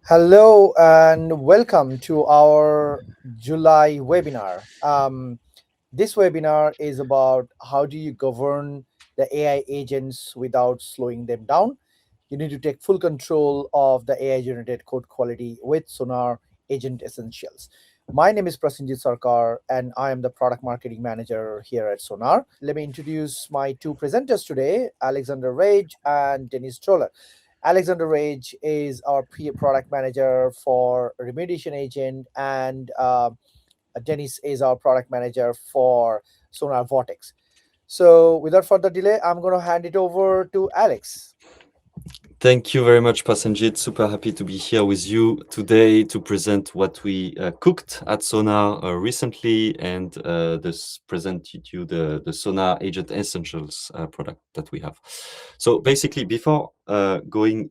Hello and welcome to our July webinar. This webinar is about how do you govern the AI agents without slowing them down. You need to take full control of the AI generated code quality with Sonar Agent Essentials. My name is Prasenjit Sarkar and I am the product marketing manager here at Sonar. Let me introduce my two presenters today, Alexander Rage and Dennis Troller. Alexander Rage is our product manager for Remediation Agent, and Dennis is our product manager for Sonar Vortex. So, without further delay, I'm going to hand it over to Alex. Thank you very much, Prasenjit. Super happy to be here with you today to present what we cooked at Sonar recently and this present to you the Sonar Agent Essentials product that we have. So basically, before going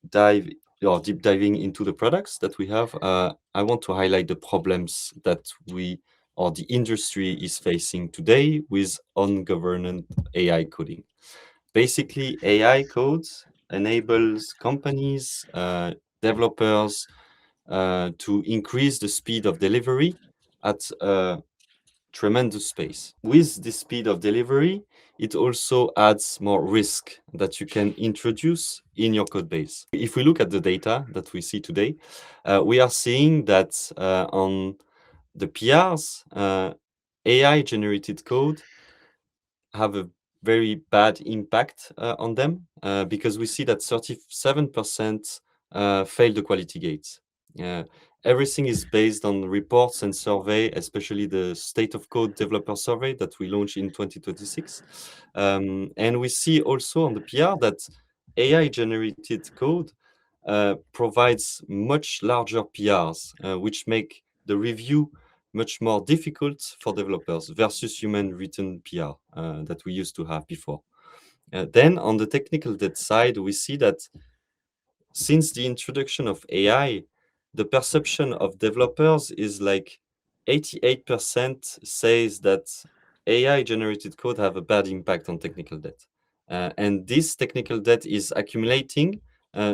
deep diving into the products that we have, I want to highlight the problems that we or the industry is facing today with ungoverned AI coding. Basically, AI codes enables companies, developers to increase the speed of delivery at a tremendous pace. With the speed of delivery, it also adds more risk that you can introduce in your code base. If we look at the data that we see today, we are seeing that on the PRs, AI-generated code have a very bad impact on them because we see that 37% fail the quality gates. Everything is based on reports and survey, especially the State of Code Developer Survey that we launched in 2026. And we see also on the PR that AI-generated code provides much larger PRs, which make the review much more difficult for developers versus human written PR that we used to have before. Then on the technical debt side, we see that since the introduction of AI, the perception of developers is like 88% says that AI generated code have a bad impact on technical debt. And this technical debt is accumulating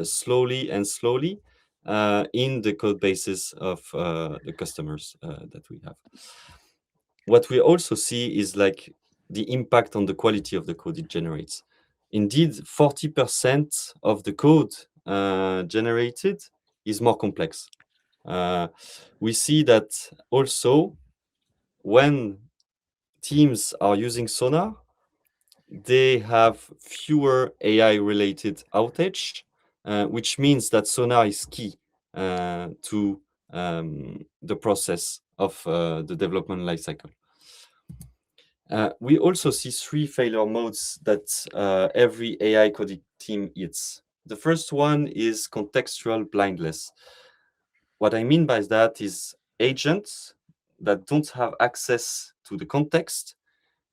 slowly and slowly in the code bases of the customers that we have. What we also see is like the impact on the quality of the code it generates. Indeed, 40% of the code generated is more complex. We see that also when teams are using Sonar, they have fewer AI-related outage, which means that Sonar is key to the process of the development lifecycle. We also see three failure modes that every AI coding team hits. The first one is contextual blindness. What I mean by that is agents that don't have access to the context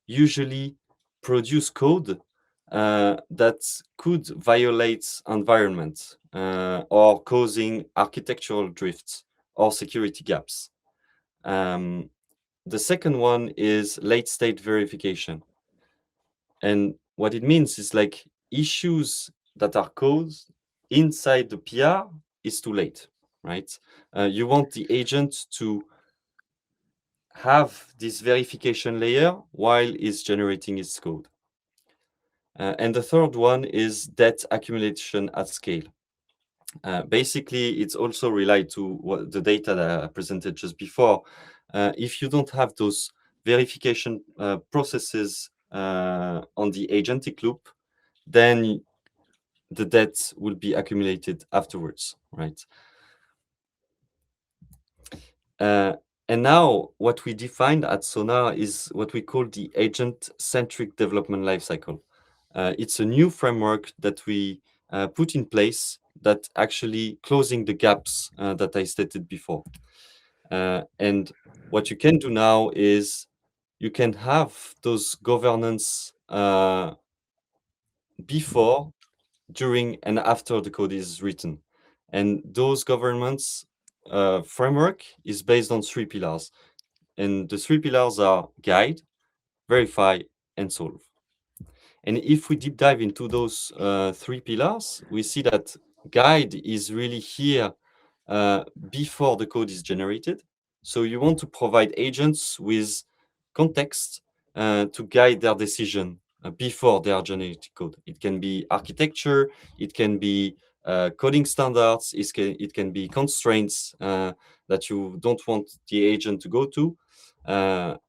usually produce code that could violate environment or causing architectural drifts or security gaps. The second one is late-stage verification. And what it means is like issues that are caused inside the PR is too late, right? You want the agent to have this verification layer while it's generating its code. And the third one is debt accumulation at scale. Basically, it's also related to what the data that I presented just before. If you don't have those verification processes on the agentic loop, then the debt will be accumulated afterwards, right? And now what we defined at Sonar is what we call the agent-centric development lifecycle. It's a new framework that we put in place that actually closing the gaps that I stated before. And what you can do now is you can have those governance before, during, and after the code is written. And those governance framework is based on three pillars. And the three pillars are guide, verify, and solve. And if we deep dive into those three pillars, we see that guide is really here before the code is generated. So you want to provide agents with context to guide their decision before they are generating code. It can be architecture, it can be coding standards, it can be constraints that you don't want the agent to go to,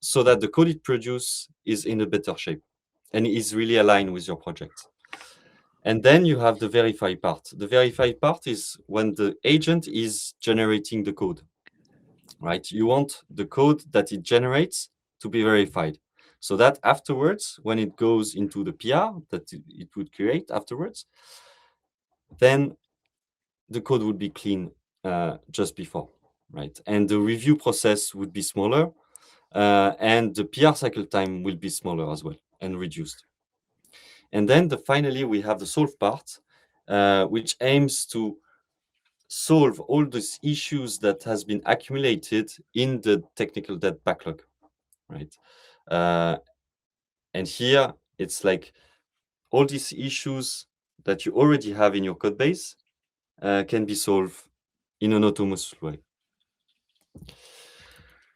so that the code it produces is in a better shape and is really aligned with your project. And then you have the verify part. The verify part is when the agent is generating the code, right? You want the code that it generates to be verified, so that afterwards, when it goes into the PR that it would create afterwards, then the code would be clean just before, right? And the review process would be smaller, and the PR cycle time will be smaller as well and reduced. And then finally, we have the solve part, which aims to solve all these issues that has been accumulated in the technical debt backlog, right? Uh, and here it's like all these issues that you already have in your code base can be solved in an autonomous way.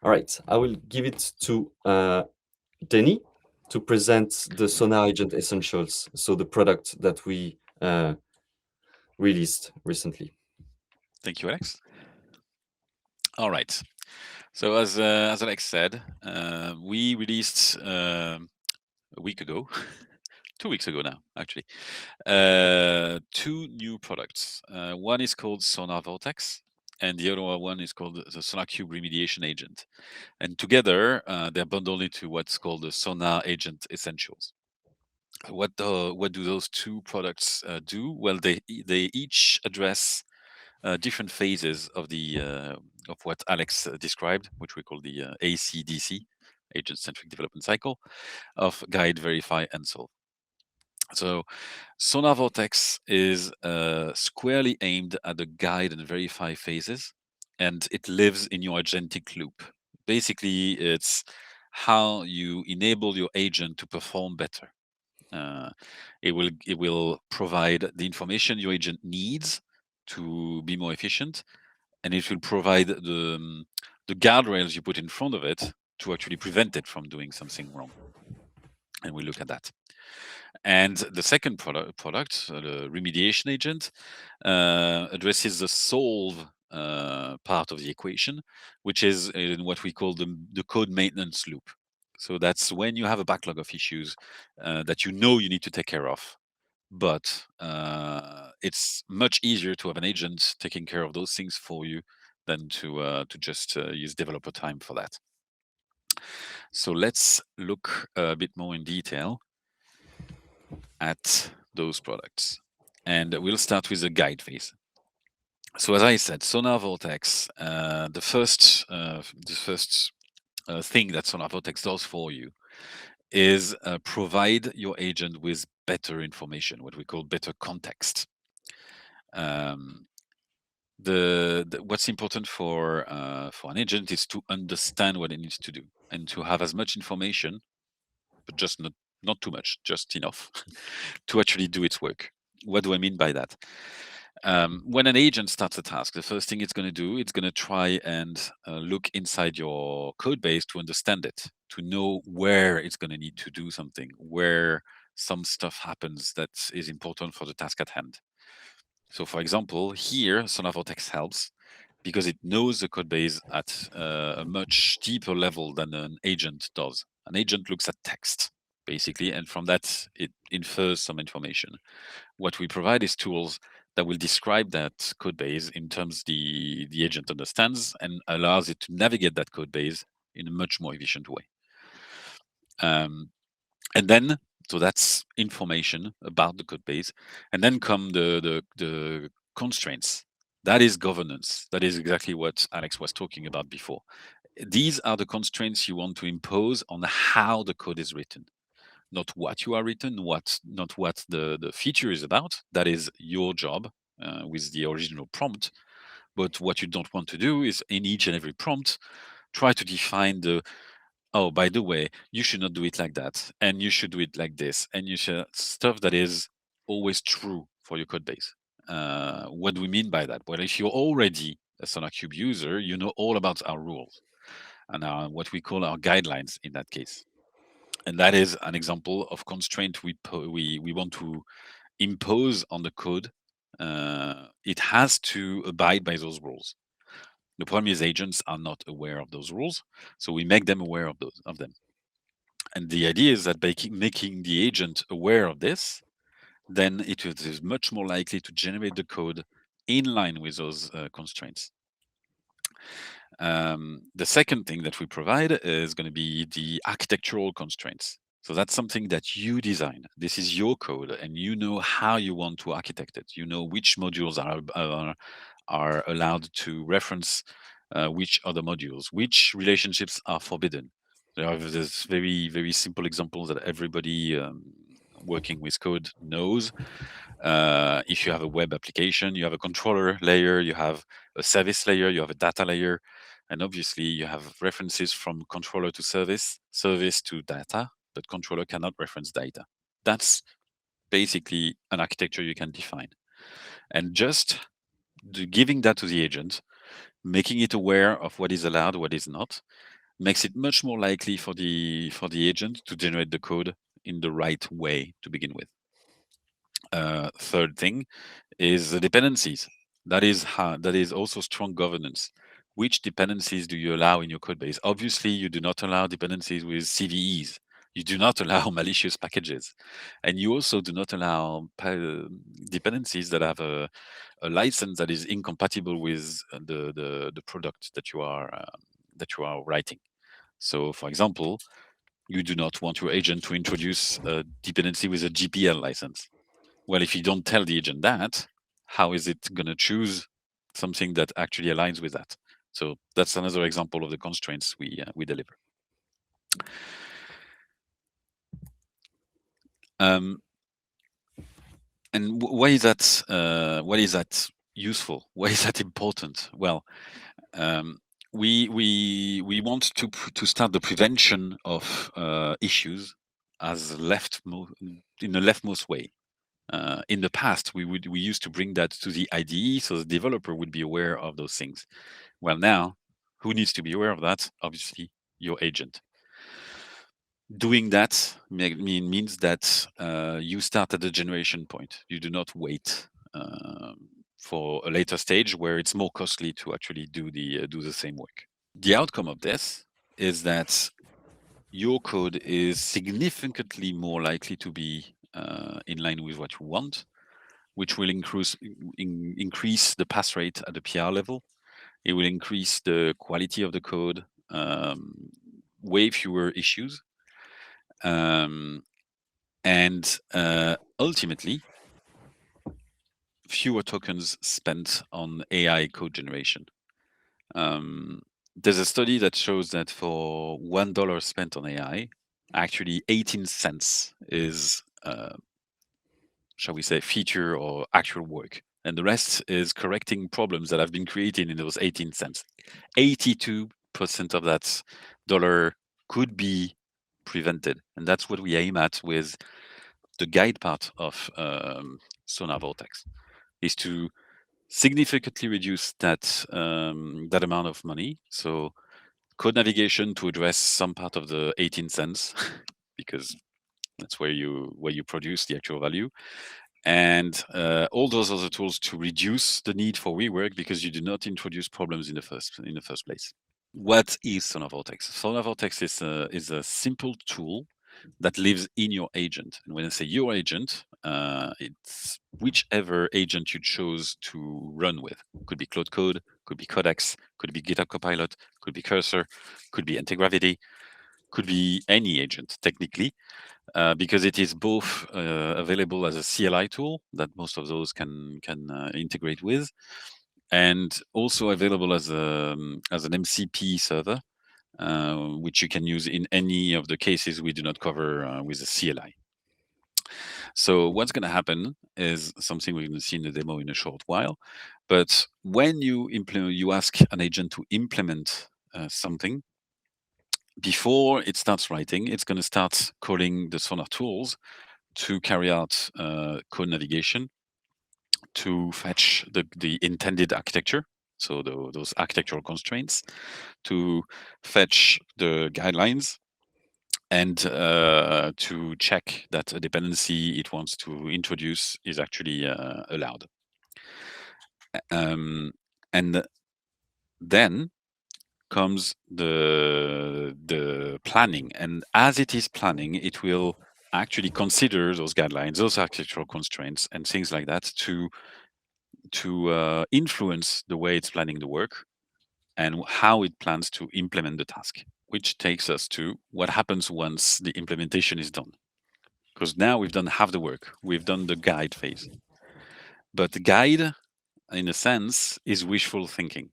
All right, I will give it to Denny to present the Sonar Agent Essentials, so the product that we released recently. Thank you, Alex. All right. So as Alex said, we released a week ago, 2 weeks ago now, actually, two new products. One is called Sonar Vortex, and the other one is called the SonarQube Remediation Agent. And together, they're bundled into what's called the Sonar Agent Essentials. What do those two products do? Well, they each address different phases of the of what Alex described, which we call the ACDC, Agent-Centric Development Cycle, of guide, verify, and solve. So Sonar Vortex is squarely aimed at the guide and verify phases, and it lives in your agentic loop. Basically, it's how you enable your agent to perform better. It will provide the information your agent needs to be more efficient, and it will provide the guardrails you put in front of it to actually prevent it from doing something wrong. And we'll look at that. And the second product, the remediation agent, addresses the solve part of the equation, which is in what we call the code maintenance loop. So that's when you have a backlog of issues that you know you need to take care of, but it's much easier to have an agent taking care of those things for you than to just use developer time for that. So let's look a bit more in detail at those products. And we'll start with the guide phase. So as I said, Sonar Vortex, the first thing that Sonar Vortex does for you is provide your agent with better information, what we call better context. What's important for an agent is to understand what it needs to do and to have as much information, but just not too much, just enough to actually do its work. What do I mean by that? When an agent starts a task, the first thing it's going to do, it's going to try and look inside your code base to understand it, to know where it's going to need to do something, where some stuff happens that is important for the task at hand. So for example, here, Sonar Vortex helps because it knows the code base at a much deeper level than an agent does. An agent looks at text, basically, and from that, it infers some information. What we provide is tools that will describe that code base in terms the agent understands and allows it to navigate that code base in a much more efficient way. And then, so that's information about the code base, and then come the constraints. That is governance. That is exactly what Alex was talking about before. These are the constraints you want to impose on how the code is written, not what you are written, not what the feature is about. That is your job with the original prompt. But what you don't want to do is in each and every prompt, try to define oh, by the way, you should not do it like that, and you should do it like this, and you should stuff that is always true for your code base. What do we mean by that? Well, if you're already a SonarQube user, you know all about our rules and what we call our guidelines in that case. And that is an example of constraint we want to impose on the code. It has to abide by those rules. The problem is agents are not aware of those rules, so we make them aware of them. And the idea is that by making the agent aware of this, then it is much more likely to generate the code in line with those constraints. The second thing that we provide is going to be the architectural constraints. So that's something that you design. This is your code, and you know how you want to architect it. You know which modules are allowed to reference which other modules, which relationships are forbidden. There are this very, very simple example that everybody working with code knows. If you have a web application, you have a controller layer, you have a service layer, you have a data layer, and obviously you have references from controller to service, service to data, but controller cannot reference data. That's basically an architecture you can define. And just giving that to the agent, making it aware of what is allowed, what is not, makes it much more likely for the agent to generate the code in the right way to begin with. Third thing is the dependencies. That is also strong governance. Which dependencies do you allow in your code base? Obviously, you do not allow dependencies with CVEs. You do not allow malicious packages, and you also do not allow dependencies that have a license that is incompatible with the product that you are writing. So, for example, you do not want your agent to introduce a dependency with a GPL license. Well, if you don't tell the agent that, how is it going to choose something that actually aligns with that? So that's another example of the constraints we deliver. And why is that useful? Why is that important? Well, we want to start the prevention of issues as in the leftmost way. In the past, we used to bring that to the IDE, so the developer would be aware of those things. Well, now, who needs to be aware of that? Obviously, your agent. Doing that means that you start at the generation point. You do not wait for a later stage where it's more costly to actually do the same work. The outcome of this is that your code is significantly more likely to be in line with what you want, which will increase the pass rate at the PR level. It will increase the quality of the code, way fewer issues, and ultimately, fewer tokens spent on AI code generation. There's a study that shows that for $1 spent on AI, actually 18 cents is, shall we say, feature or actual work. And the rest is correcting problems that have been created in those 18 cents. 82% of that dollar could be prevented. And that's what we aim at with the guide part of Sonar Vortex, is to significantly reduce that amount of money. So code navigation to address some part of the 18 cents, because that's where you produce the actual value. And all those other tools to reduce the need for rework, because you do not introduce problems in the first place. What is Sonar Vortex? Sonar Vortex is a simple tool that lives in your agent. And when I say your agent, it's whichever agent you chose to run with. Could be Cloud Code, could be Codex, could be GitHub Copilot, could be Cursor, could be Antigravity, could be any agent technically, because it is both available as a CLI tool that most of those can integrate with, and also available as an MCP server, which you can use in any of the cases we do not cover with a CLI. So what's going to happen is something we're going to see in the demo in a short while. But when you ask an agent to implement something, before it starts writing, it's going to start calling the Sonar tools to carry out code navigation, to fetch the intended architecture. so those architectural constraints, to fetch the guidelines, and to check that a dependency it wants to introduce is actually allowed. And then comes the planning, and as it is planning, it will actually consider those guidelines, those architectural constraints, and things like that to influence the way it's planning the work and how it plans to implement the task. Which takes us to what happens once the implementation is done. Because now we've done half the work, we've done the guide phase. But the guide, in a sense, is wishful thinking.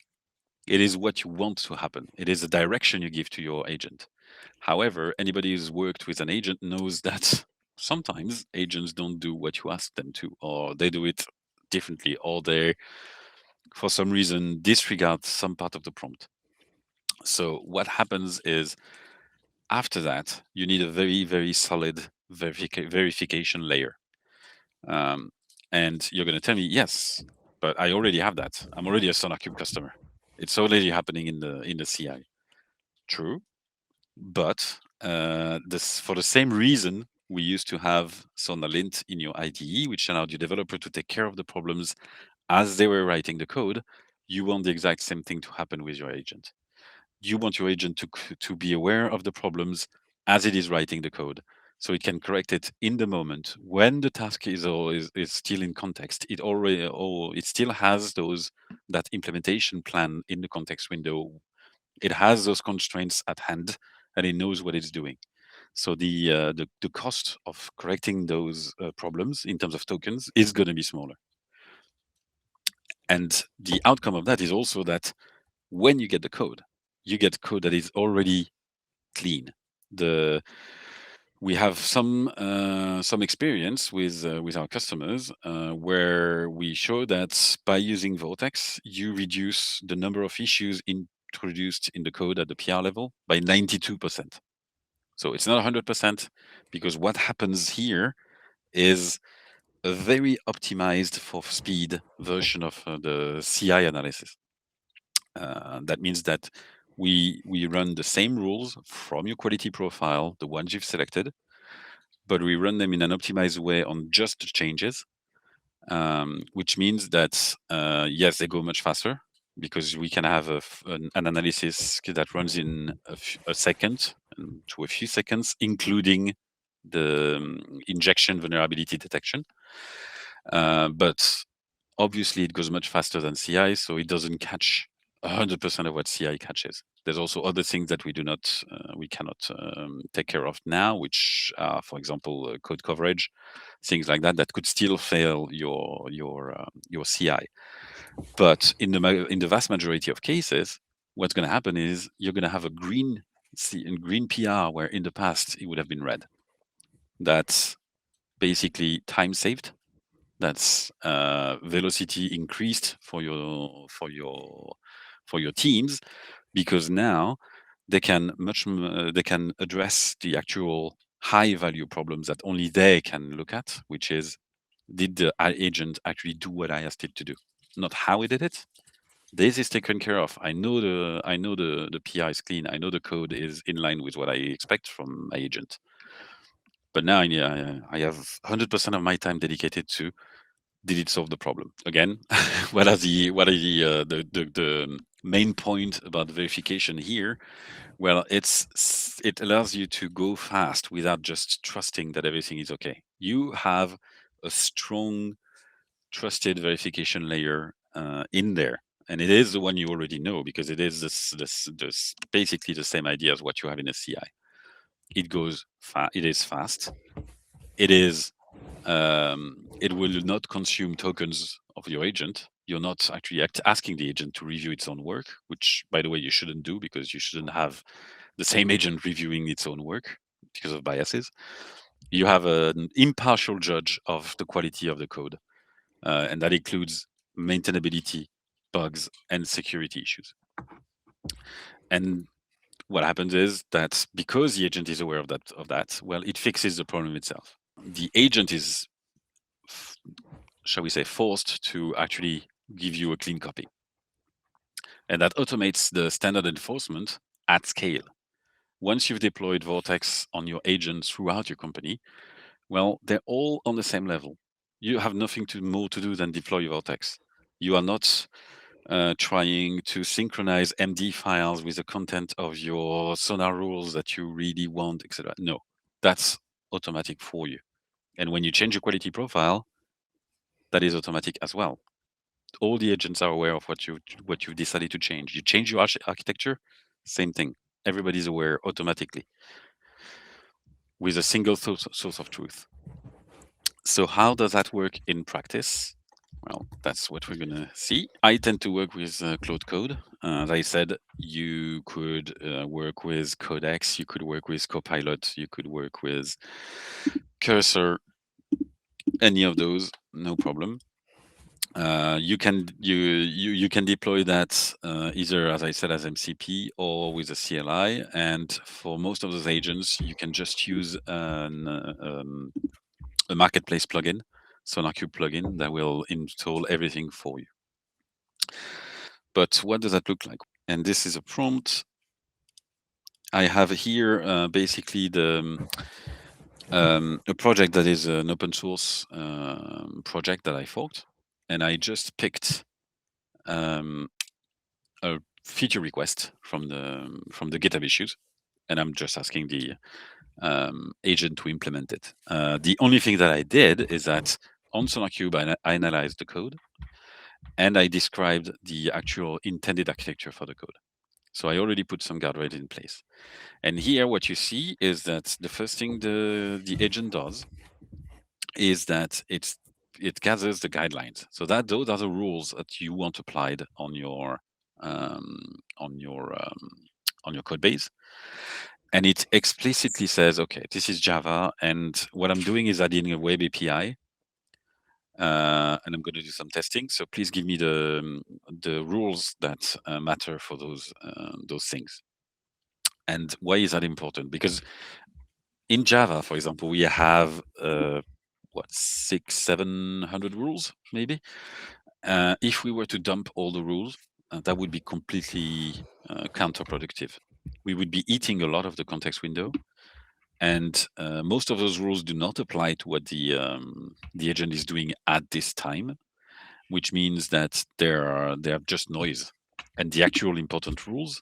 It is what you want to happen. It is a direction you give to your agent. However, anybody who's worked with an agent knows that sometimes agents don't do what you ask them to, or they do it differently, or they, for some reason, disregard some part of the prompt. So what happens is, after that, you need a very, very solid verification layer. And you're going to tell me, yes, but I already have that. I'm already a SonarQube customer. It's already happening in the CI. True, but this, for the same reason, we used to have SonarLint in your IDE, which allowed your developer to take care of the problems as they were writing the code. You want the exact same thing to happen with your agent. You want your agent to be aware of the problems as it is writing the code, so it can correct it in the moment when the task is still in context. It still has that implementation plan in the context window. It has those constraints at hand, and it knows what it's doing. So the cost of correcting those problems in terms of tokens is going to be smaller. And the outcome of that is also that when you get the code, you get code that is already clean. We have some experience with our customers where we show that by using Vortex, you reduce the number of issues introduced in the code at the PR level by 92%. So it's not 100%, because what happens here is a very optimized for speed version of the CI analysis. That means that we run the same rules from your quality profile, the ones you've selected, but we run them in an optimized way on just the changes, which means that, yes, they go much faster, because we can have an analysis that runs in a second to a few seconds, including the injection vulnerability detection. But obviously, it goes much faster than CI, so it doesn't catch 100% of what CI catches. There's also other things that we cannot take care of now, which are, for example, code coverage, things like that could still fail your CI. But in the vast majority of cases, what's going to happen is you're going to have a green PR, where in the past it would have been red. That's basically time saved. That's velocity increased for your teams, because now they can address the actual high value problems that only they can look at, which is, did the agent actually do what I asked it to do? Not how it did it. This is taken care of. I know the PI is clean. I know the code is in line with what I expect from my agent. But now I have 100% of my time dedicated to, did it solve the problem? Again, what are the main point about verification here? Well, it allows you to go fast without just trusting that everything is okay. You have a strong, trusted verification layer in there, and it is the one you already know, because it is this basically the same idea as what you have in a CI. It goes it is fast. It is it will not consume tokens of your agent. You're not actually asking the agent to review its own work, which, by the way, you shouldn't do, because you shouldn't have the same agent reviewing its own work because of biases. You have an impartial judge of the quality of the code, and that includes maintainability, bugs, and security issues. And what happens is that because the agent is aware of that, well, it fixes the problem itself. The agent is, shall we say, forced to actually give you a clean copy. And that automates the standard enforcement at scale. Once you've deployed Vortex on your agents throughout your company, well, they're all on the same level. You have nothing more to do than deploy Vortex. You are not trying to synchronize MD files with the content of your Sonar rules that you really want, etc. No, that's automatic for you. And when you change your quality profile, that is automatic as well. All the agents are aware of what you've decided to change. You change your architecture, same thing. Everybody's aware automatically with a single source of truth. So how does that work in practice? Well, that's what we're going to see. I tend to work with Cloud Code. As I said, you could work with Codex, you could work with Copilot, you could work with Cursor, any of those, no problem. You can deploy that either, as I said, as MCP or with a CLI. And for most of those agents, you can just use a marketplace plugin, SonarQube plugin, that will install everything for you. But what does that look like? And this is a prompt. I have here basically a project that is an open source project that I forked, and I just picked a feature request from the GitHub issues, and I'm just asking the agent to implement it. The only thing that I did is that on SonarQube, I analyzed the code, and I described the actual intended architecture for the code. So I already put some guardrails in place. And here what you see is that the first thing the agent does is that it gathers the guidelines. So that those are the rules that you want applied on your code base. And it explicitly says, okay, this is Java, and what I'm doing is adding a web API, and I'm going to do some testing. So please give me the rules that matter for those things. And why is that important? Because in Java, for example, we have 600-700 rules, maybe. If we were to dump all the rules, that would be completely counterproductive. We would be eating a lot of the context window, and most of those rules do not apply to what the agent is doing at this time, which means that they're just noise, and the actual important rules,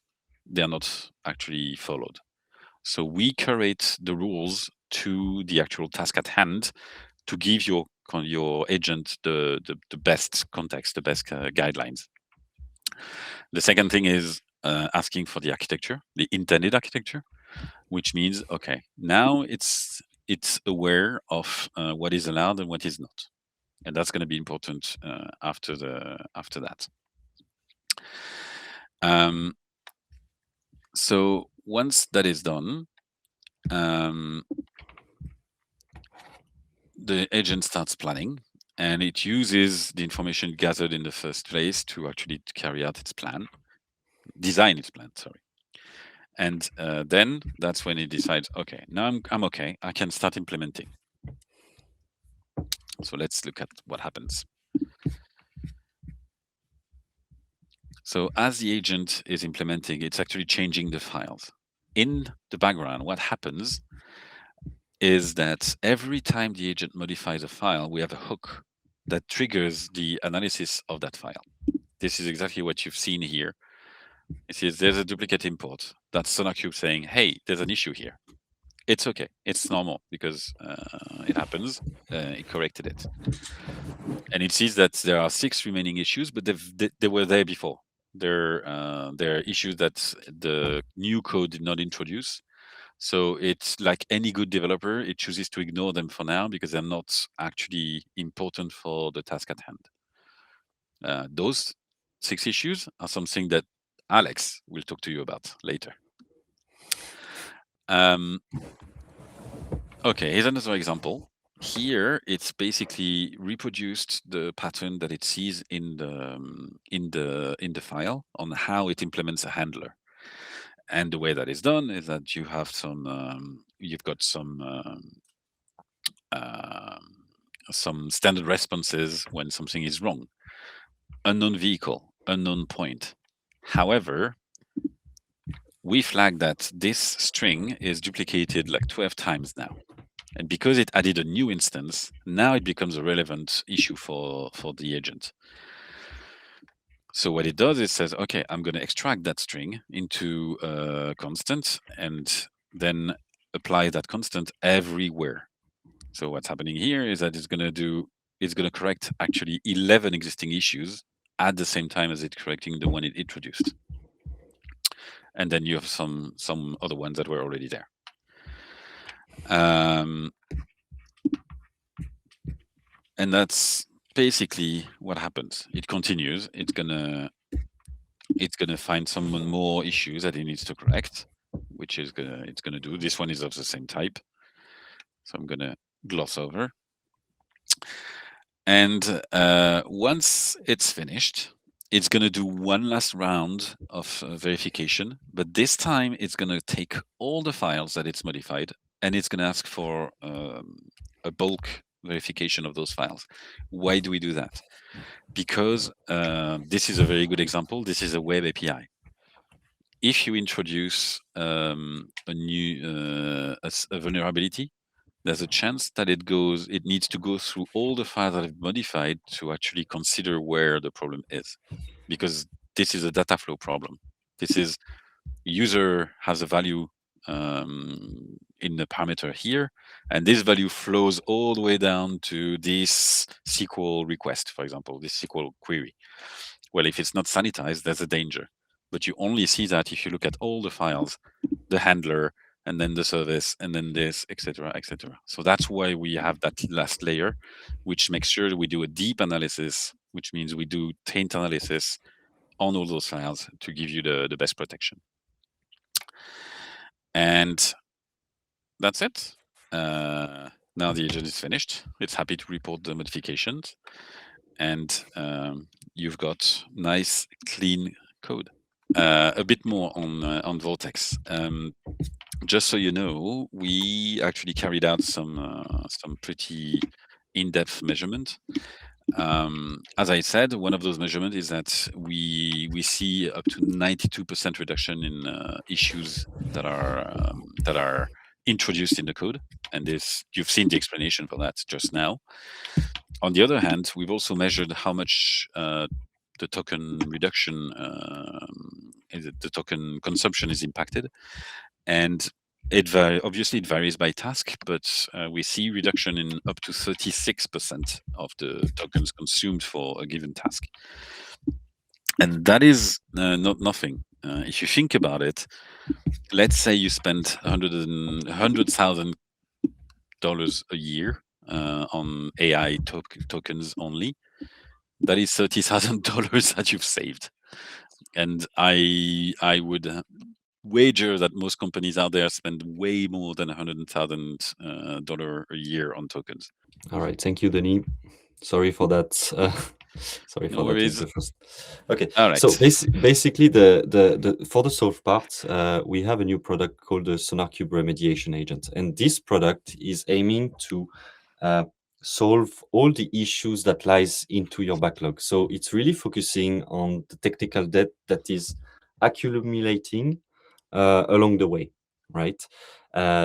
they are not actually followed. So we curate the rules to the actual task at hand to give your agent the best context, the best guidelines. The second thing is asking for the architecture, the intended architecture, which means, okay, now it's aware of what is allowed and what is not. And that's going to be important after that. So once that is done, the agent starts planning, and it uses the information gathered in the first place to actually carry out its plan, design its plan, sorry. And then that's when it decides, okay, now I'm okay, I can start implementing. So let's look at what happens. So as the agent is implementing, it's actually changing the files. In the background, what happens is that every time the agent modifies a file, we have a hook that triggers the analysis of that file. This is exactly what you've seen here. It says there's a duplicate import. That's SonarQube saying, hey, there's an issue here. It's okay. It's normal because it happens. It corrected it. And it sees that there are 6 remaining issues, but they were there before. They're issues that the new code did not introduce. So it's like any good developer, it chooses to ignore them for now because they're not actually important for the task at hand. Those 6 issues are something that Alex will talk to you about later. Okay, here's another example. Here, it's basically reproduced the pattern that it sees in the file on how it implements a handler. And the way that is done is that you have you've got some standard responses when something is wrong. Unknown vehicle, unknown point. However, we flag that this string is duplicated like 12 times now. And because it added a new instance, now it becomes a relevant issue for the agent. So what it does, it says, okay, I'm going to extract that string into a constant and then apply that constant everywhere. So what's happening here is that it's going to correct actually 11 existing issues at the same time as it's correcting the one it introduced. And then you have some other ones that were already there. And that's basically what happens. It continues. It's gonna find some more issues that it needs to correct, which is it's gonna do. This one is of the same type, so I'm gonna gloss over. And once it's finished, it's gonna do one last round of verification, but this time it's gonna take all the files that it's modified, and it's gonna ask for a bulk verification of those files. Why do we do that? Because this is a very good example. This is a web API. If you introduce a new a vulnerability, there's a chance that it needs to go through all the files that have modified to actually consider where the problem is, because this is a data flow problem. This is user has a value in the parameter here, and this value flows all the way down to this SQL request, for example, this SQL query. Well, if it's not sanitized, there's a danger. But you only see that if you look at all the files, the handler, and then the service, and then this, etc., etc. So that's why we have that last layer, which makes sure that we do a deep analysis, which means we do taint analysis on all those files to give you the best protection. And that's it. Now the agent is finished. It's happy to report the modifications, and you've got nice, clean code. A bit more on Vortex. Just so you know, we actually carried out some pretty in-depth measurement. As I said, one of those measurements is that we see up to 92% reduction in issues that are introduced in the code, and this you've seen the explanation for that just now. On the other hand, we've also measured how much the token reduction, the token consumption is impacted, and obviously it varies by task, but we see reduction in up to 36% of the tokens consumed for a given task, and that is not nothing. If you think about it, let's say you spend $100,000 a year on AI tokens only. That is $30,000 that you've saved, and I would wager that most companies out there spend way more than $100,000 a year on tokens. All right, thank you, Denis. Sorry for that. Sorry No for worries. that. Okay. All right. So basically, the for the solve part, we have a new product called the SonarQube Remediation Agent, and this product is aiming to solve all the issues that lies into your backlog. So it's really focusing on the technical debt that is accumulating along the way, right?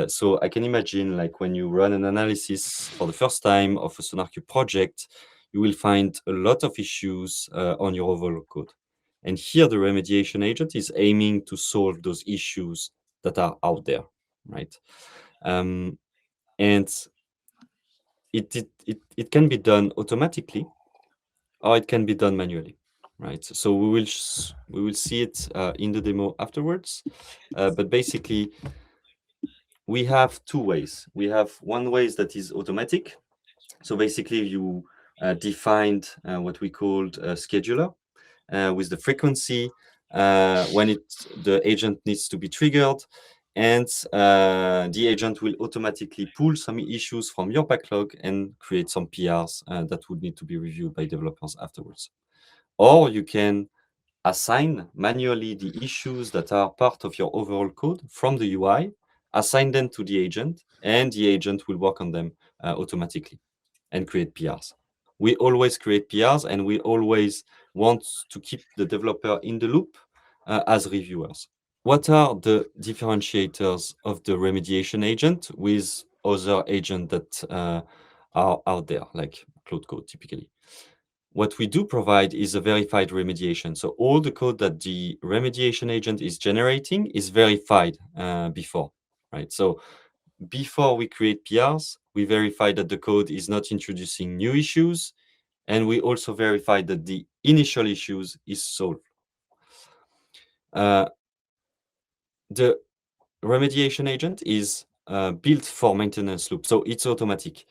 So I can imagine, like, when you run an analysis for the first time of a SonarQube project, you will find a lot of issues on your overall code. And here the remediation agent is aiming to solve those issues that are out there, right? And it can be done automatically, or it can be done manually, right? So we will see it in the demo afterwards. But basically, we have two ways. We have one way that is automatic. So basically, you defined what we called a scheduler with the frequency when the agent needs to be triggered, and the agent will automatically pull some issues from your backlog and create some PRs that would need to be reviewed by developers afterwards. Or you can assign manually the issues that are part of your overall code from the UI, assign them to the agent, and the agent will work on them automatically and create PRs. We always create PRs, and we always want to keep the developer in the loop as reviewers. What are the differentiators of the remediation agent with other agents that are out there, like Cloud Code typically? What we do provide is a verified remediation. So all the code that the remediation agent is generating is verified before, right? So before we create PRs, we verify that the code is not introducing new issues, and we also verify that the initial issues is solved. The remediation agent is built for maintenance loop, so it's automatic.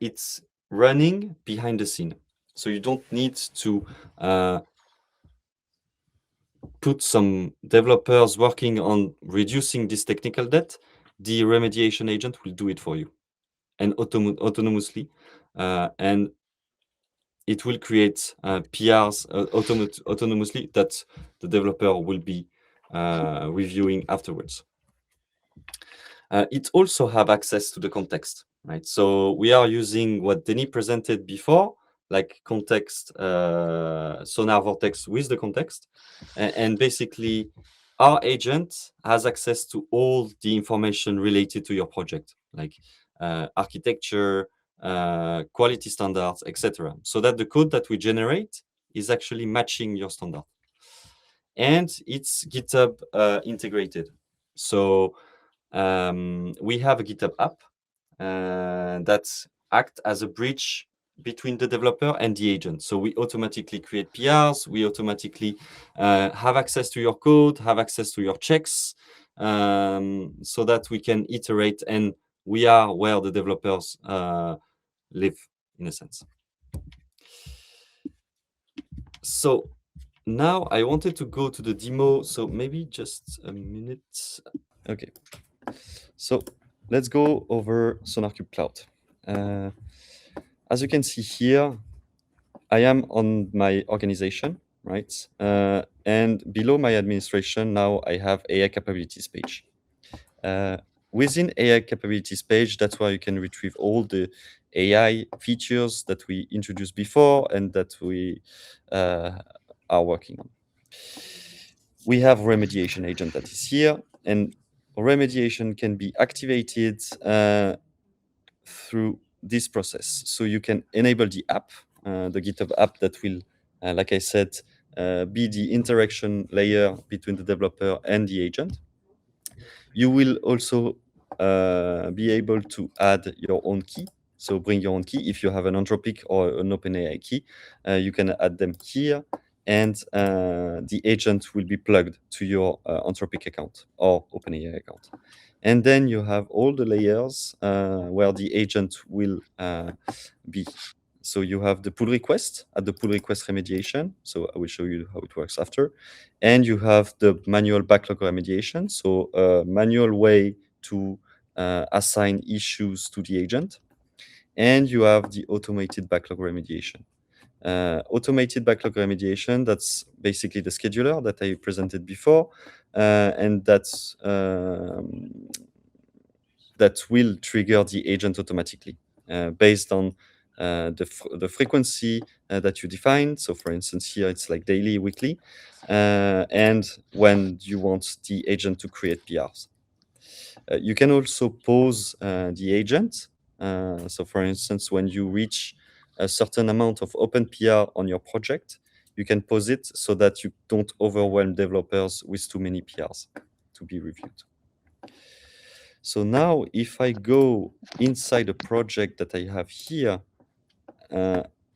It's running behind the scene, so you don't need to put some developers working on reducing this technical debt. The remediation agent will do it for you and autonomously, and it will create PRs autonomously that the developer will be reviewing afterwards. It also have access to the context, right? So we are using what Denis presented before, like context, Sonar Vortex with the context. And basically, our agent has access to all the information related to your project, like architecture, quality standards, etc. So that the code that we generate is actually matching your standard. And it's GitHub integrated. So we have a GitHub app that acts as a bridge between the developer and the agent. So we automatically create PRs, we automatically have access to your code, have access to your checks, so that we can iterate, and we are where the developers live, in a sense. So now I wanted to go to the demo, so maybe just a minute. Okay. So let's go over SonarQube Cloud. As you can see here, I am on my organization, right? And below my administration, now I have AI capabilities page. Within AI capabilities page, that's where you can retrieve all the AI features that we introduced before and that we are working on. We have remediation agent that is here, and remediation can be activated through this process. So you can enable the app, the GitHub app that will, like I said, be the interaction layer between the developer and the agent. You will also be able to add your own key. So bring your own key. If you have an Anthropic or an OpenAI key, you can add them here, and the agent will be plugged to your Anthropic account or OpenAI account. And then you have all the layers where the agent will be. So you have the pull request at the pull request remediation. So I will show you how it works after. And you have the manual backlog remediation. So a manual way to assign issues to the agent. And you have the automated backlog remediation. Automated backlog remediation, that's basically the scheduler that I presented before. And that's that will trigger the agent automatically based on the frequency that you define. So for instance, here it's like daily, weekly, and when you want the agent to create PRs. You can also pause the agent. So for instance, when you reach a certain amount of open PR on your project, you can pause it so that you don't overwhelm developers with too many PRs to be reviewed. So now if I go inside a project that I have here,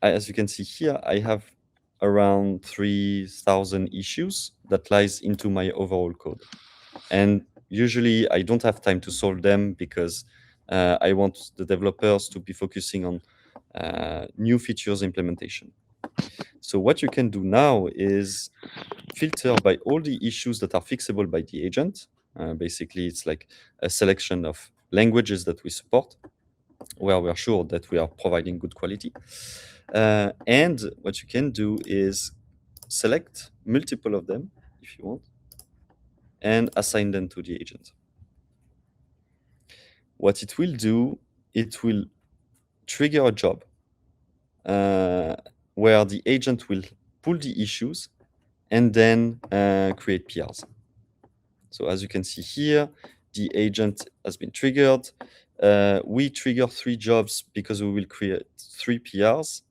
as you can see here, I have around 3,000 issues that lies into my overall code. And usually I don't have time to solve them because I want the developers to be focusing on new features implementation. So what you can do now is filter by all the issues that are fixable by the agent. Basically, it's like a selection of languages that we support, where we're sure that we are providing good quality. And what you can do is select multiple of them, if you want, and assign them to the agent. What it will do, it will trigger a job where the agent will pull the issues and then create PRs. So as you can see here, the agent has been triggered. We trigger 3 jobs because we will create 3 PRs,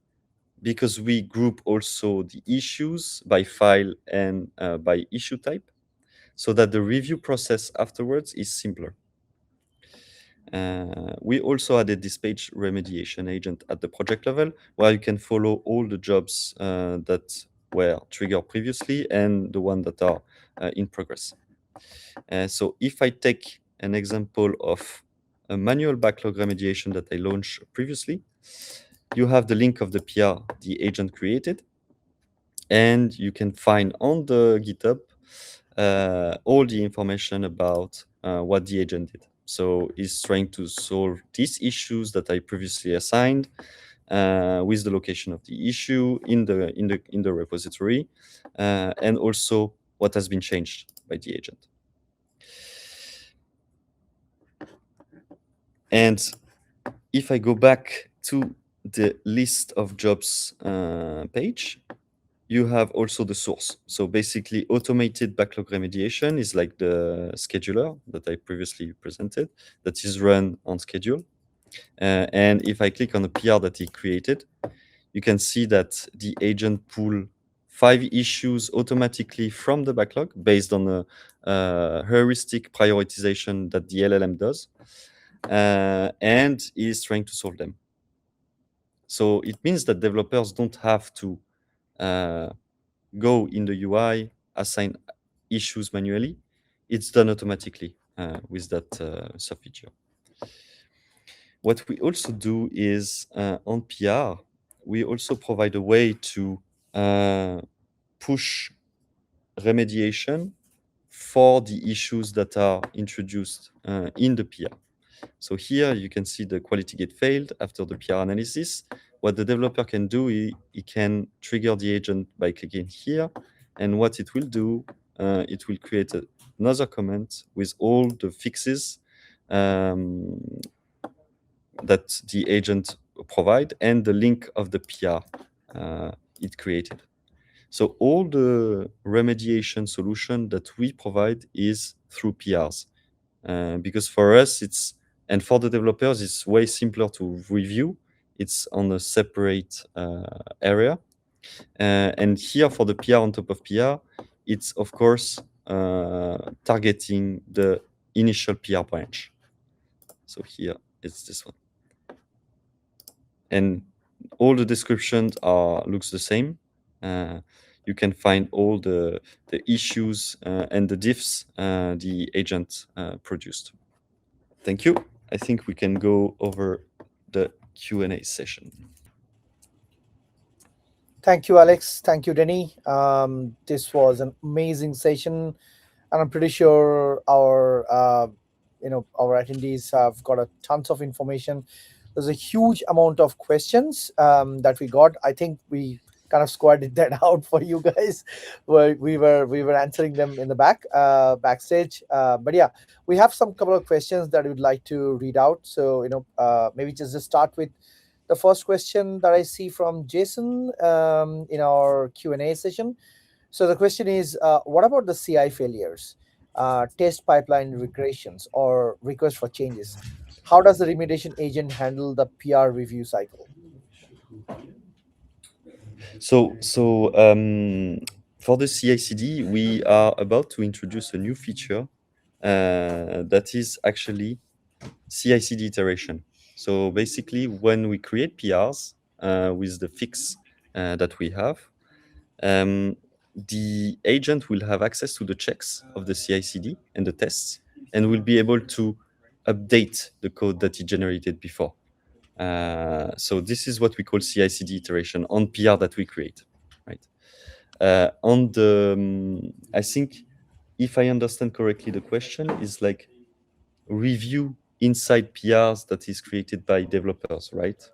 because we group also the issues by file and by issue type, so that the review process afterwards is simpler. We also added this page remediation agent at the project level, where you can follow all the jobs that were triggered previously and the ones that are in progress. So if I take an example of a manual backlog remediation that I launched previously, you have the link of the PR the agent created, and you can find on the GitHub all the information about what the agent did. So he's trying to solve these issues that I previously assigned with the location of the issue in the repository, and also what has been changed by the agent. And if I go back to the list of jobs page, you have also the source. So basically, automated backlog remediation is like the scheduler that I previously presented that is run on schedule. And if I click on the PR that he created, you can see that the agent pull 5 issues automatically from the backlog based on a heuristic prioritization that the LLM does, and is trying to solve them. So it means that developers don't have to go in the UI, assign issues manually. It's done automatically with that sub-feature. What we also do is on PR, we also provide a way to push remediation for the issues that are introduced in the PR. So here you can see the quality gate failed after the PR analysis. What the developer can do, he can trigger the agent by clicking here, and what it will do, it will create another comment with all the fixes that the agent provide and the link of the PR it created. So all the remediation solution that we provide is through PRs, because for us and for the developers it's way simpler to review. It's on a separate area, and here for the PR on top of PR, it's of course targeting the initial PR branch. So here it's this one, and all the descriptions looks the same. You can find all the issues and the diffs the agent produced. Thank you. I think we can go over the Q&A session. Thank you, Alex. Thank you, Denny. This was an amazing session, and I'm pretty sure our attendees have got a tons of information. There's a huge amount of questions that we got. I think we kind of squatted that out for you guys, where we were answering them in the backstage. But yeah, we have some couple of questions that we'd like to read out. So maybe just start with the first question that I see from Jason in our Q&A session. So the question is, what about the CI failures, test pipeline regressions, or requests for changes? How does the remediation agent handle the PR review cycle? So for the CI/CD, we are about to introduce a new feature that is actually CI/CD iteration. So basically, when we create PRs with the fix that we have, the agent will have access to the checks of the CI/CD and the tests, and will be able to update the code that he generated before. So this is what we call CI/CD iteration on PR that we create, right? On the, I think, if I understand correctly, the question is like review inside PRs that is created by developers, right?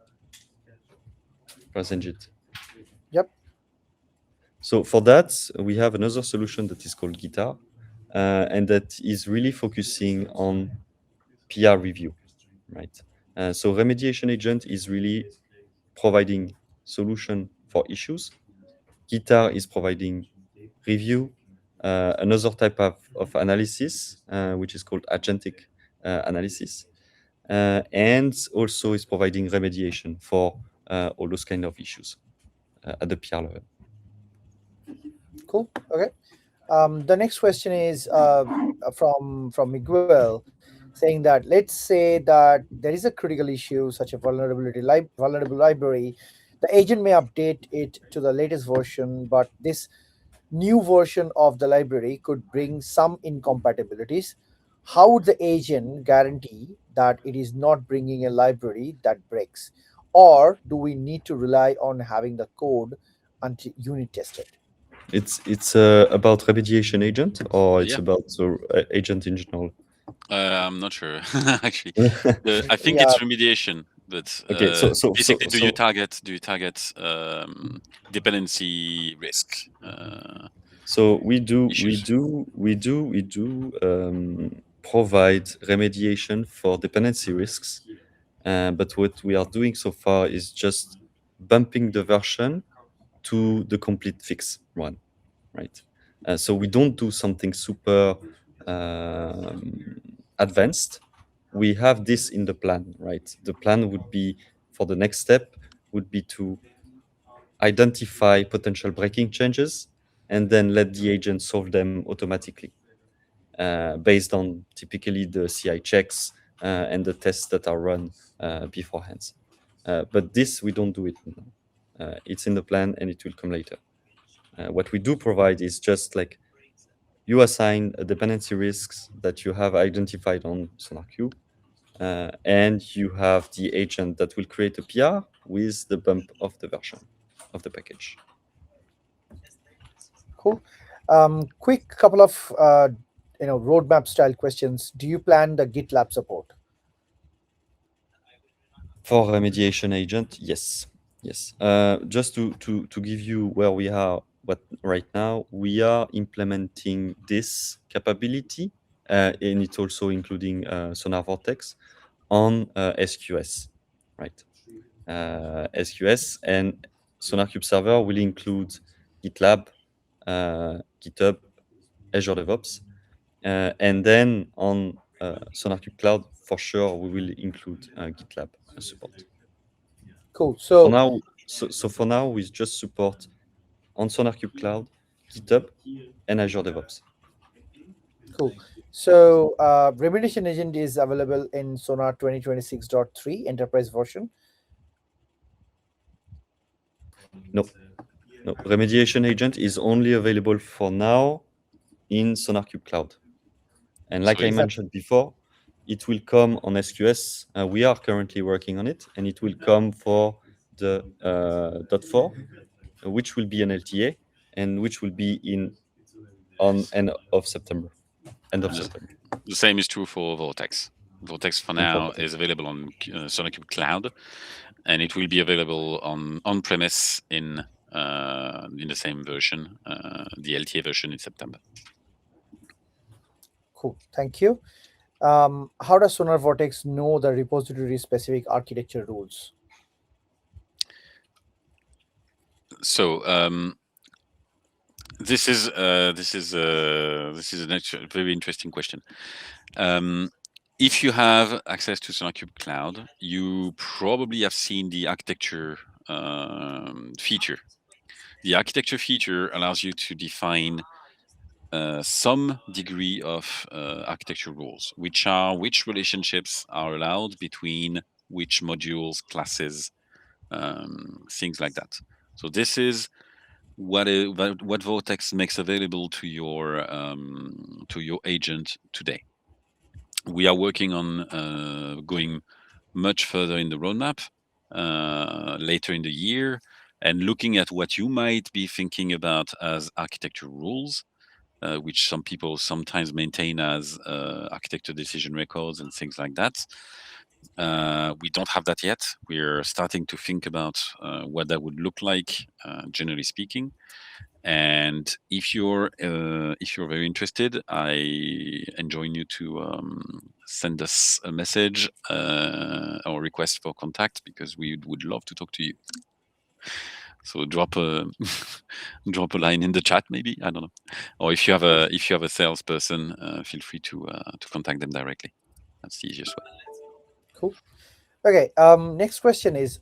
Prasenjit. Yep. So for that, we have another solution that is called Guitar, and that is really focusing on PR review, right? So Remediation Agent is really providing solution for issues. Guitar is providing review, another type of analysis, which is called agentic analysis, and also is providing remediation for all those kind of issues at the PR level. Cool. Okay. The next question is from Miguel, saying that let's say that there is a critical issue, such a vulnerable library. The agent may update it to the latest version, but this new version of the library could bring some incompatibilities. How would the agent guarantee that it is not bringing a library that breaks, or do we need to rely on having the code until unit tested? It's about remediation agent, or it's Yeah, about the agent in general? I'm not sure actually. I think Yeah. it's remediation, but Okay, basically, do you target dependency risk so issues? we do provide remediation for dependency risks, but what we are doing so far is just bumping the version to the complete fix one, right? So we don't do something super advanced. We have this in the plan, right? The plan would be, for the next step, would be to identify potential breaking changes and then let the agent solve them automatically, based on typically the CI checks and the tests that are run beforehand. But this, we don't do it now. It's in the plan and it will come later. What we do provide is just like, you assign a dependency risks that you have identified on SonarQube, and you have the agent that will create a PR with the bump of the version of the package. Cool. Quick couple of roadmap style questions. Do you plan the GitLab support? For remediation agent, yes. Yes. Just to give you where we are, what right now, we are implementing this capability, and it's also including Sonar Vortex on SQS, right? SQS and SonarQube Server will include GitLab, GitHub, Azure DevOps, and then on SonarQube Cloud, for sure, we will include GitLab support. Cool. For So now, for now, we just support on SonarQube Cloud, GitHub, and Azure DevOps. cool. So remediation agent is available in Sonar 2026.3 enterprise version. No, no. Remediation agent is only available for now in SonarQube Cloud. And like So I Is that mentioned before, it will come on SQS. We are currently working on it, and it will come for the .4, which will be an LTA, and which will be in on end of September. End of the, September. the same is true for Vortex. Vortex for And for now Vortex. is available on SonarQube Cloud, and it will be available on premise in the same version, the LTA version in September. cool? Thank you. How does Sonar Vortex know the repository specific architecture rules? So this is a very interesting question. If you have access to SonarQube Cloud, you probably have seen the architecture feature. The architecture feature allows you to define some degree of architecture rules, which relationships are allowed between which modules, classes, things like that. So this is what Vortex makes available to your agent today. We are working on going much further in the roadmap later in the year, and looking at what you might be thinking about as architecture rules, which some people sometimes maintain as architecture decision records and things like that. We don't have that yet. We're starting to think about what that would look like, generally speaking. And if you're very interested, I enjoin you to send us a message or request for contact, because we would love to talk to you. So drop a drop a line in the chat, maybe, I don't know. Or if you have a salesperson, feel free to contact them directly. That's the easiest way. Cool. Okay. Next question is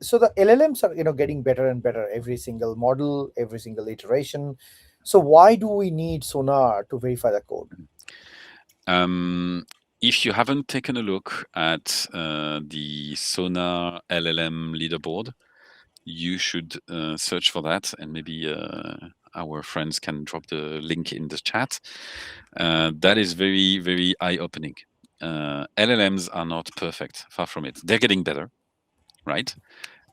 so the LLMs are getting better and better every single model, every single iteration. So why do we need Sonar to verify the code? If you haven't taken a look at the Sonar LLM leaderboard, you should search for that, and maybe our friends can drop the link in the chat. That is very, very eye-opening. LLMs are not perfect, far from it. They're getting better, right?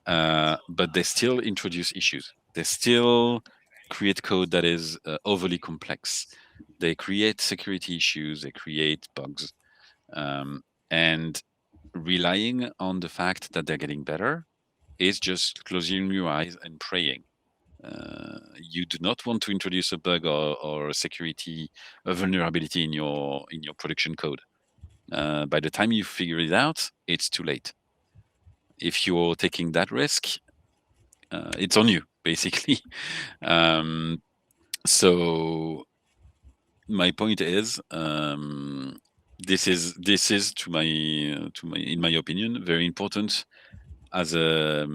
But they still introduce issues. They still create code that is overly complex. They create security issues. They create bugs. And relying on the fact that they're getting better is just closing your eyes and praying. You do not want to introduce a bug or a security a vulnerability in your production code. By the time you figure it out, it's too late. If you're taking that risk, it's on you, basically. So my point is, this is to my in my opinion very important as a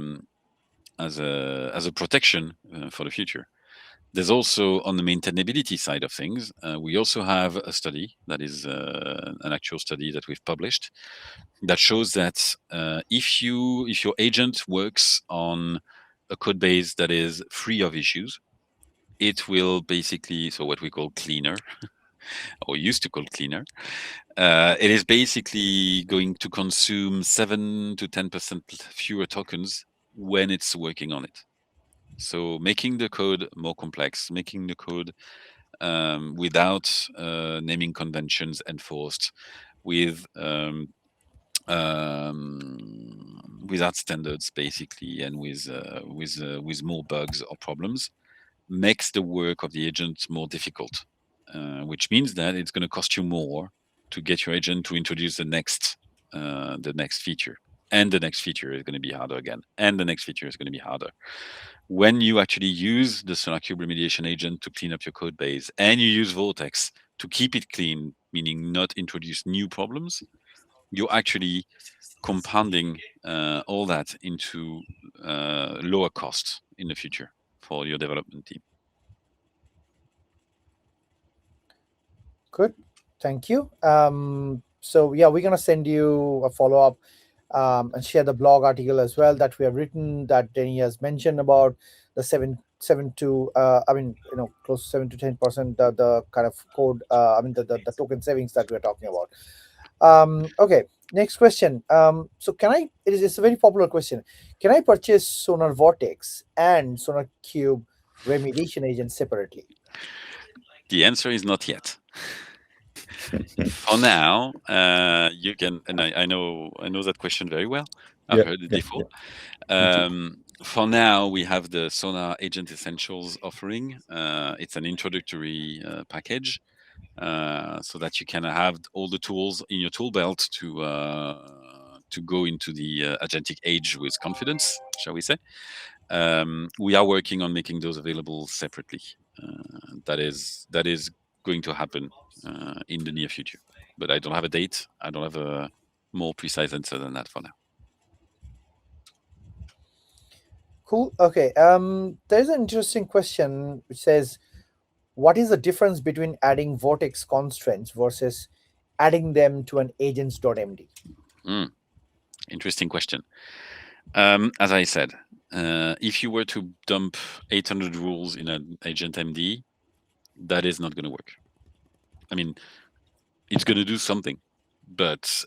protection for the future. There's also, on the maintainability side of things, we also have a study that is an actual study that we've published that shows that if your agent works on a code base that is free of issues, it will basically, so what we call cleaner, or used to call cleaner, it is basically going to consume 7 to 10% fewer tokens when it's working on it. So making the code more complex, making the code without naming conventions enforced, with without standards, basically, and with more bugs or problems, makes the work of the agent more difficult, which means that it's going to cost you more to get your agent to introduce the next feature, and the next feature is going to be harder again, and the next feature is going to be harder. When you actually use the SonarQube Remediation Agent to clean up your code base, and you use Vortex to keep it clean, meaning not introduce new problems, you're actually compounding all that into lower costs in the future for your development team. Good. Thank you. So yeah, we're gonna send you a follow up and share the blog article as well that we have written that Denny has mentioned about the seven to close to 7 to 10% the kind of code the token savings that we're talking about. Okay, next question. So can I? It's a very popular question. Can I purchase Sonar Vortex and SonarQube Remediation Agent separately? The answer is not yet. For now, you can, and I know that question very well. I've heard it before. For now, we have the Sonar Agent Essentials offering. It's an introductory package, so that you can have all the tools in your tool belt to go into the agentic age with confidence, shall we say. We are working on making those available separately. That is going to happen in the near future, but I don't have a date. I don't have a more precise answer than that for now. Cool. Okay. There's an interesting question which says, what is the difference between adding vortex constraints versus adding them to an agents.md? Interesting question. As I said, if you were to dump 800 rules in an agent MD, that is not going to work. I mean, it's going to do something, but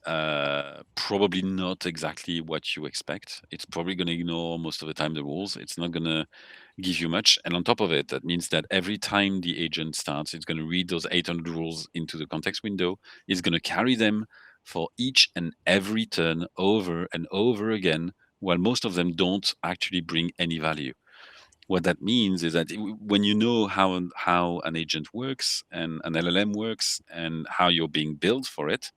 probably not exactly what you expect. It's probably going to ignore most of the time the rules. It's not going to give you much. And on top of it, that means that every time the agent starts, it's going to read those 800 rules into the context window. It's going to carry them for each and every turn over and over again, while most of them don't actually bring any value. What that means is that when you know how an agent works and an LLM works and how you're being built for it,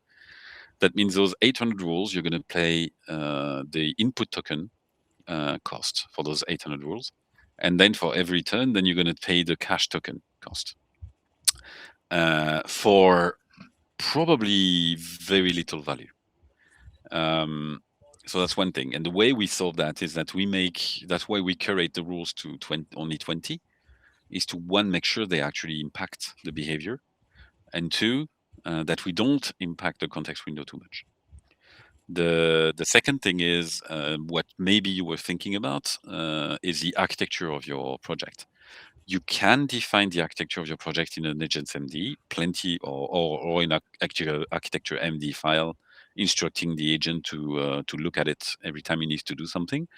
that means those 800 rules, you're going to play the input token cost for those 800 rules. And then for every turn, then you're going to pay the cash token cost for probably very little value. So that's one thing. And the way we solve that is that that's why we curate the rules to only 20, is to, one, make sure they actually impact the behavior, and two, that we don't impact the context window too much. The second thing is what maybe you were thinking about is the architecture of your project. You can define the architecture of your project in an agents MD, plenty, or in actual architecture MD file, instructing the agent to look at it every time he needs to do something.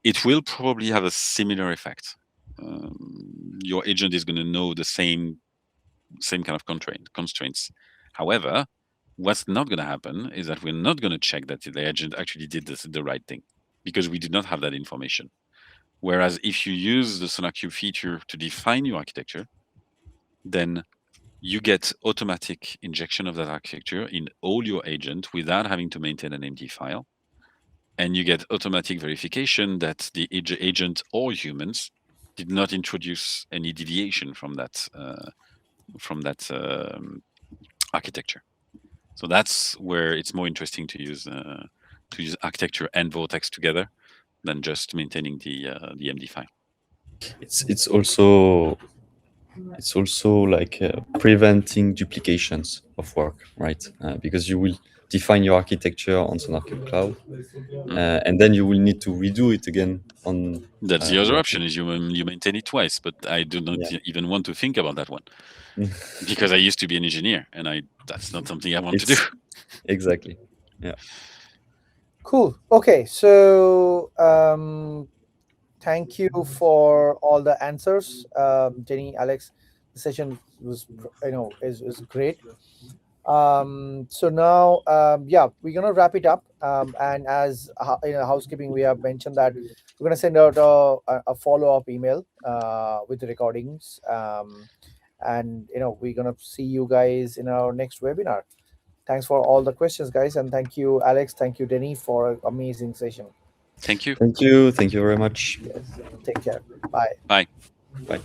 It will probably have a similar effect. Your agent is going to know the same kind of constraints. However, what's not going to happen is that we're not going to check that the agent actually did the right thing, because we did not have that information. Whereas if you use the SonarQube feature to define your architecture, then you get automatic injection of that architecture in all your agent without having to maintain an MD file. And you get automatic verification that the agent or humans did not introduce any deviation from that architecture. So that's where it's more interesting to use architecture and Vortex together than just maintaining the MD file. It's also like preventing duplications of work, right? Because you will define your architecture on SonarQube Cloud, and then you will need to redo it again on. That's the other option, is you maintain it twice, but I do not even want to think about that one because I used to be an engineer, and that's not something I want to do. Exactly. Yeah. Cool. Okay, so thank you for all the answers, Jenny, Alex. The session was, is great. So now, yeah, we're gonna wrap it up. And as housekeeping, we have mentioned that we're gonna send out a follow-up email with the recordings. And we're gonna see you guys in our next webinar. Thanks for all the questions, guys, and thank you, Alex. Thank you, Denny, for an amazing session. Thank you. Thank you. Thank you very much. Yes. Take care. Bye. Bye. Bye.